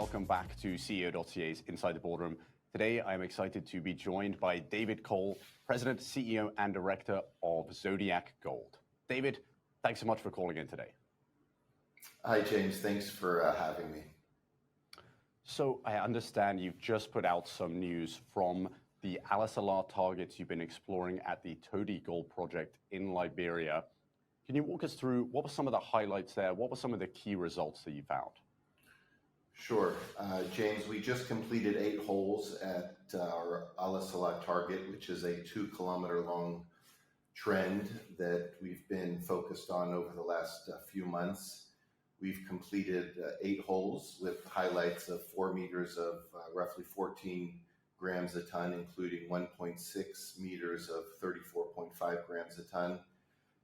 welcome back to CEO.CA's Inside the Boardroom. Today, I am excited to be joined by David Kol, President, CEO, and Director of Zodiac Gold. David, thanks so much for calling in today. Hi, James. Thanks for having me. So I understand you've just put out some news from the Alasala targets you've been exploring at the Todi Gold project in Liberia. Can you walk us through what were some of the highlights there? What were some of the key results that you found? Sure. James, we just completed 8 holes at our Alasala target, which is a 2-kilometer long trend that we've been focused on over the last few months. We've completed 8 holes with highlights of 4 meters of roughly 14 grams a ton, including 1.6 meters of 34.5 grams a ton,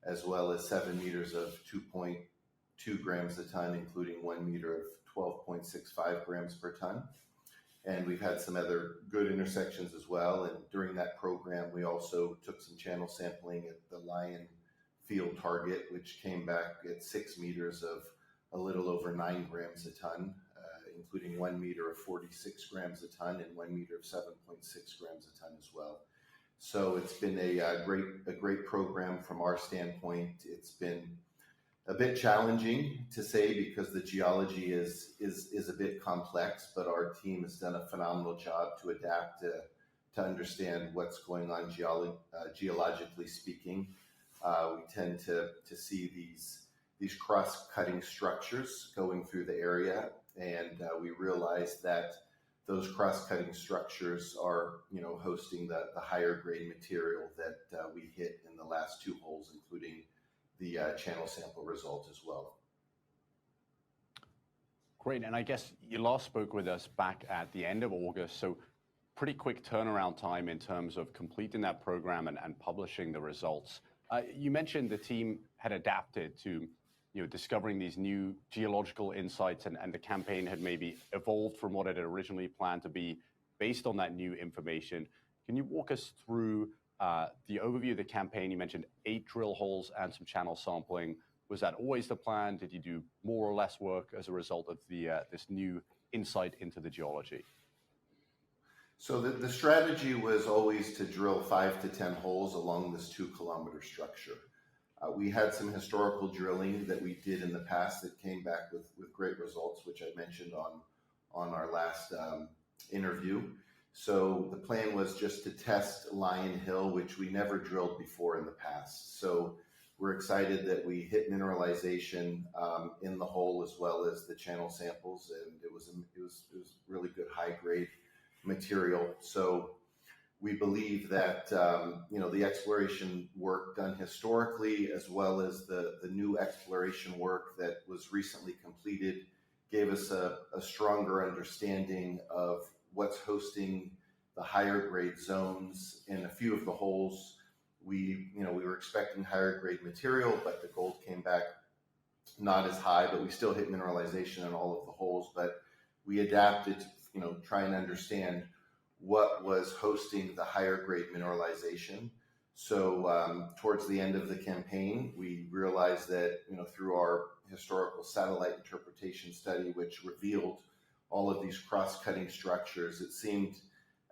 as well as 7 meters of 2.2 grams a ton, including 1 meter of 12.65 grams per ton. And we've had some other good intersections as well. And during that program, we also took some channel sampling at the Lion Field target, which came back at 6 meters of a little over 9 grams a ton, including 1 meter of 46 grams a ton and 1 meter of 7.6 grams a ton as well. So it's been a great program from our standpoint. It's been a bit challenging to say because the geology is a bit complex, but our team has done a phenomenal job to adapt to understand what's going on geologically speaking. We tend to see these cross-cutting structures going through the area, and we realize that those cross-cutting structures are, hosting the higher grade material that we hit in the last 2 holes, including the channel sample result as well. Great, and I guess you last spoke with us back at the end of August, so pretty quick turnaround time in terms of completing that program and publishing the results. You mentioned the team had adapted to discovering these new geological insights, and the campaign had maybe evolved from what it had originally planned to be based on that new information. Can you walk us through the overview of the campaign? You mentioned 8 drill holes and some channel sampling. Was that always the plan? Did you do more or less work as a result of this new insight into the geology? So the strategy was always to drill 5 to 10 holes along this 2-kilometer structure. We had some historical drilling that we did in the past that came back with great results, which I mentioned on our last interview. So the plan was just to test Lion Hill, which we never drilled before in the past. So we're excited that we hit mineralization in the hole as well as the channel samples, and it was really good high grade material. So we believe that the exploration work done historically, as well as the new exploration work that was recently completed, gave us a stronger understanding of what's hosting the higher grade zones. In a few of the holes, we were expecting higher grade material, but the gold came back not as high, but we still hit mineralization in all of the holes. But we adapted to try and understand what was hosting the higher grade mineralization. So towards the end of the campaign, we realized that through our historical satellite interpretation study, which revealed all of these cross-cutting structures, it seemed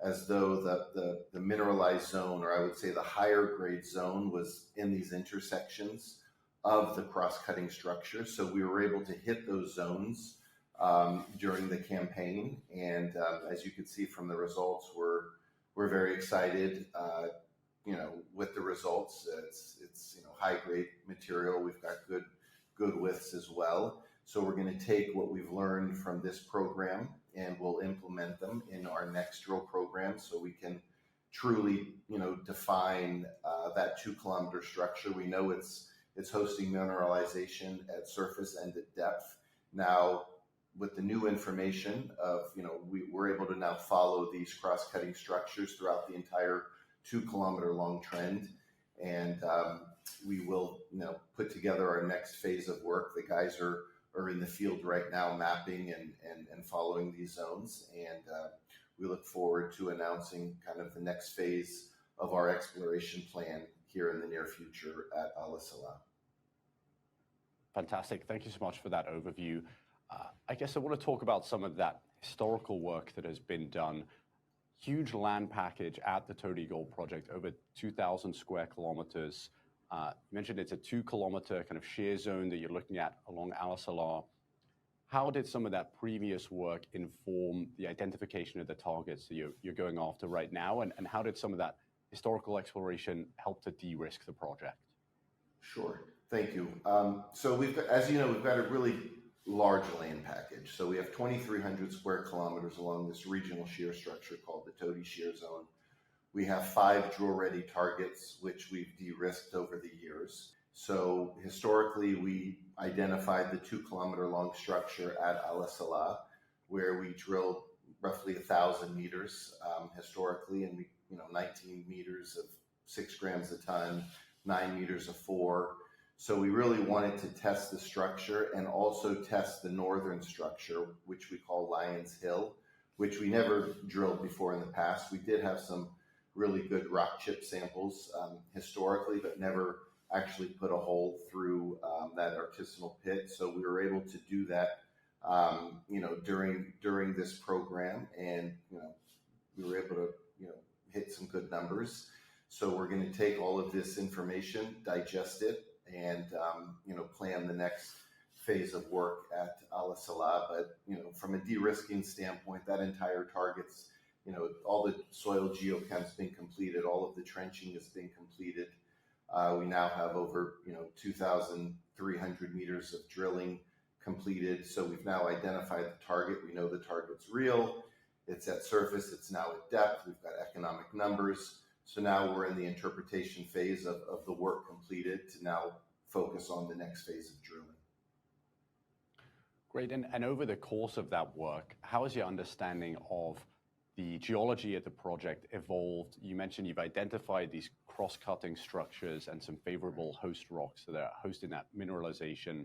as though the mineralized zone, or I would say the higher grade zone, was in these intersections of the cross-cutting structures. So we were able to hit those zones during the campaign, and as you can see from the results, we're very excited with the results. It's high grade material. We've got good widths as well. So we're going to take what we've learned from this program and we'll implement them in our next drill program, so we can truly define that 2-kilometer structure. We know it's hosting mineralization at surface and at depth. Now, with the new information of we're able to now follow these cross-cutting structures throughout the entire 2-kilometer long trend, and we will put together our next phase of work. The guys are in the field right now mapping and following these zones, and we look forward to announcing kind of the next phase of our exploration plan here in the near future at Alasala. Fantastic. Thank you so much for that overview. I guess I want to talk about some of that historical work that has been done. Huge land package at the Tody Gold project, over 2,000 square kilometers. You mentioned it's a 2-kilometer kind of shear zone that you're looking at along Alasala. How did some of that previous work inform the identification of the targets that you're going after right now? And how did some of that historical exploration help to de-risk the project? Sure, thank you. So we've got, as you know, we've got a really large land package. So we have 2,300 square kilometers along this regional shear structure called the Tody Shear Zone. We have 5 drill-ready targets, which we've de-risked over the years. So historically, we identified the 2-kilometer long structure at Alasala, where we drilled roughly 1,000 meters historically, and 19 meters of 6 grams a ton, 9 meters of 4. So we really wanted to test the structure and also test the northern structure, which we call Lions Hill, which we never drilled before in the past. We did have some really good rock chip samples historically, but never actually put a hole through that artisanal pit. So we were able to do that, during this program, and we were able to hit some good numbers. So we're going to take all of this information, digest it, and plan the next phase of work at Alasala. But from a de-risking standpoint, that entire target's all the soil geochem's been completed, all of the trenching has been completed. We now have over 2,300 meters of drilling completed. So we've now identified the target. We know the target's real. It's at surface. It's now at depth. We've got economic numbers. So now we're in the interpretation phase of the work completed to now focus on the next phase of drilling. Great. And over the course of that work, how has your understanding of the geology at the project evolved? You mentioned you've identified these cross-cutting structures and some favorable host rocks that are hosting that mineralization.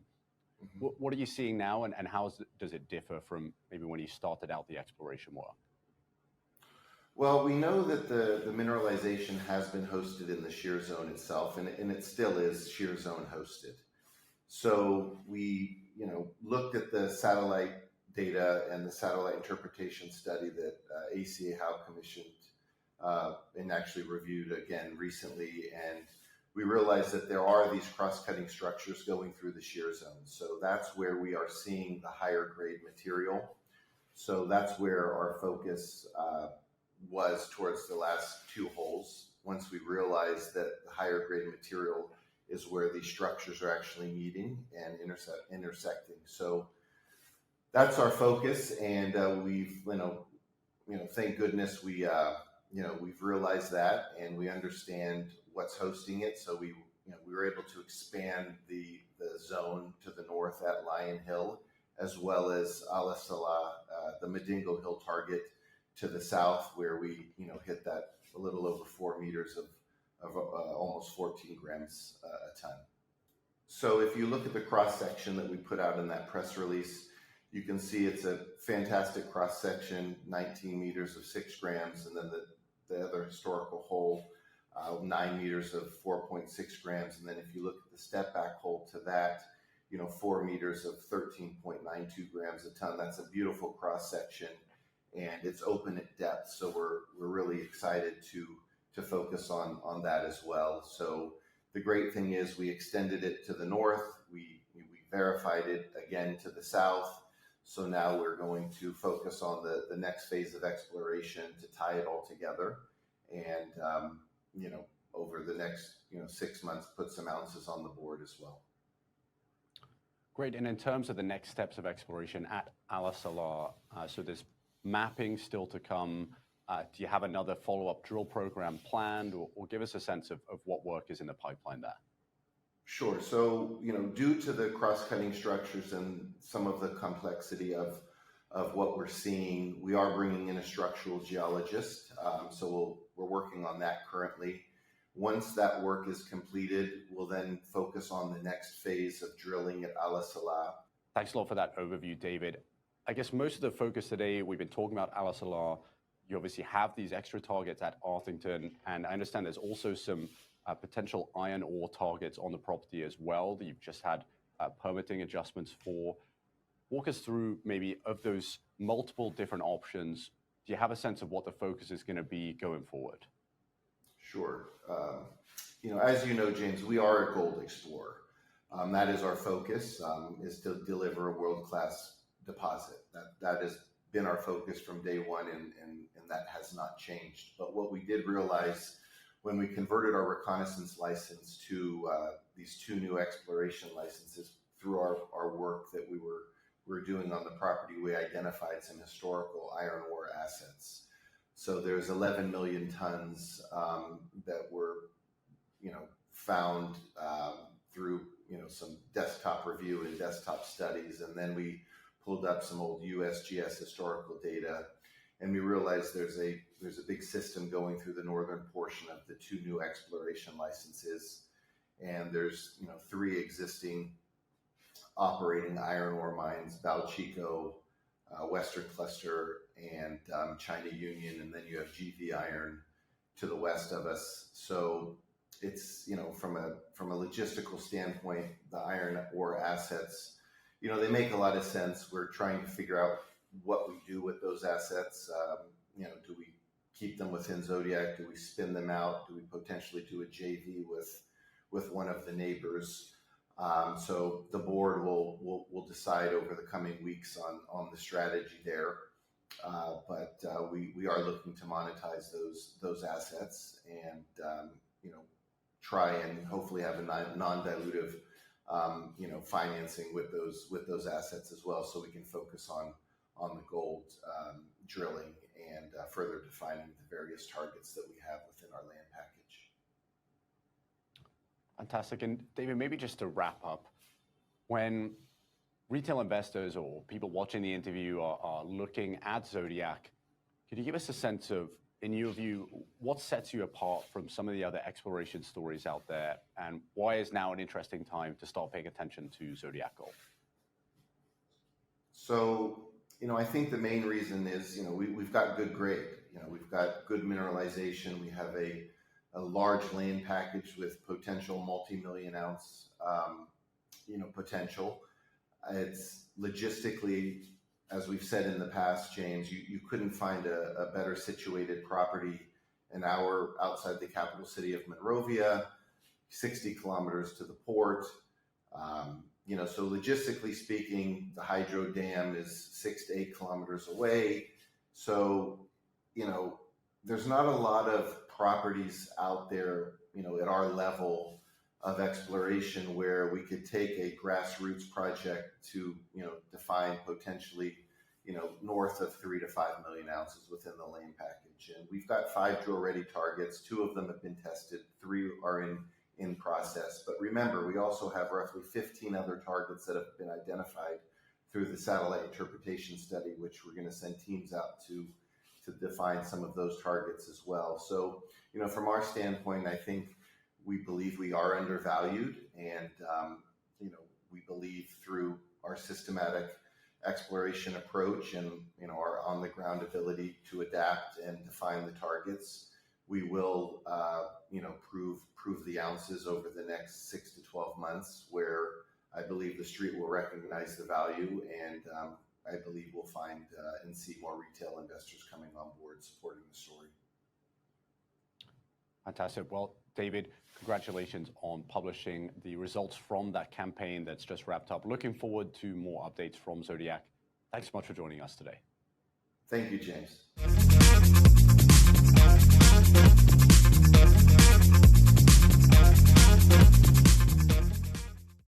Mm-hmm. What are you seeing now, and how does it differ from maybe when you started out the exploration work? Well, we know that the mineralization has been hosted in the shear zone itself, and it still is shear zone hosted. So we, looked at the satellite data and the satellite interpretation study that ACA Howe commissioned and actually reviewed again recently, and we realized that there are these cross-cutting structures going through the shear zone. So that's where we are seeing the higher grade material. So that's where our focus was towards the last 2 holes. Once we realized that the higher grade material is where these structures are actually meeting and intersecting. So that's our focus, and we've, thank goodness we've realized that, and we understand what's hosting it. So we were able to expand the zone to the north at Lion Hill, as well as Alasala, the Medingo Hill target to the south, where we hit that a little over 4 meters of almost 14 grams a ton. So if you look at the cross section that we put out in that press release, you can see it's a fantastic cross section, 19 meters of 6 grams, and then the other historical hole, 9 meters of 4.6 grams, and then if you look at the step back hole to that, 4 meters of 13.92 grams a ton. That's a beautiful cross section, and it's open at depth. So we're really excited to focus on that as well. So the great thing is we extended it to the north. We verified it again to the south. So now we're going to focus on the next phase of exploration to tie it all together, and over the next 6 months, put some ounces on the board as well. Great. And in terms of the next steps of exploration at Alasala, so there's mapping still to come. Do you have another follow-up drill program planned, or give us a sense of what work is in the pipeline there? Sure. So, due to the cross-cutting structures and some of the complexity of what we're seeing, we are bringing in a structural geologist. So we're working on that currently. Once that work is completed, we'll then focus on the next phase of drilling at Alasala. Thanks a lot for that overview, David. I guess most of the focus today, we've been talking about Alasala. You obviously have these extra targets at Arthington, and I understand there's also some potential iron ore targets on the property as well that you've just had permitting adjustments for. walk us through maybe of those multiple different options. Do you have a sense of what the focus is going to be going forward? Sure. As you know, James, we are a gold explorer. That is our focus, is to deliver a world-class deposit. That has been our focus from day one, and that has not changed. But what we did realize when we converted our reconnaissance license to these 2 new exploration licenses through our work that we were doing on the property, we identified some historical iron ore assets. So there's 11 million tons that were, found through, some desktop review and desktop studies. And then we pulled up some old USGS historical data, and we realized there's a big system going through the northern portion of the 2 new exploration licenses. And there's, 3 existing operating iron ore mines, Balchico, Western Cluster, and China Union, and then you have GV Iron to the west of us. So it's, from a logistical standpoint, the iron ore assets, they make a lot of sense. We're trying to figure out what we do with those assets. Do we keep them within Zodiac? Do we spin them out? Do we potentially do a JV with one of the neighbors? So the board will decide over the coming weeks on the strategy there. But we are looking to monetize those assets and try and hopefully have a non-dilutive financing with those assets as well, so we can focus on the gold drilling and further defining the various targets that we have within our land package. Fantastic. And David, maybe just to wrap up, when retail investors or people watching the interview are looking at Zodiac, could you give us a sense of, in your view, what sets you apart from some of the other exploration stories out there, and why is now an interesting time to start paying attention to Zodiac Gold? So, I think the main reason is, we've got good grade. We've got good mineralization. We have a large land package with potential multi-million ounce, potential. It's logistically, as we've said in the past, James, you couldn't find a better situated property an hour outside the capital city of Monrovia, 60 kilometers to the port. So logistically speaking, the hydro dam is 6 to 8 kilometers away. So, there's not a lot of properties out there, at our level of exploration where we could take a grassroots project to, define potentially, north of 3 to 5 million ounces within the land package. And we've got 5 drill-ready targets. 2 of them have been tested. 3 are in process. But remember, we also have roughly 15 other targets that have been identified through the satellite interpretation study, which we're going to send teams out to define some of those targets as well. So, from our standpoint, I think we believe we are undervalued, and, we believe through our systematic exploration approach and, our on-the-ground ability to adapt and define the targets, we will, prove the ounces over the next 6 to 12 months, where I believe the street will recognize the value, and I believe we'll find and see more retail investors coming on board supporting the story. Fantastic. Well, David, congratulations on publishing the results from that campaign that's just wrapped up. Looking forward to more updates from Zodiac. Thanks so much for joining us today. Thank you, James.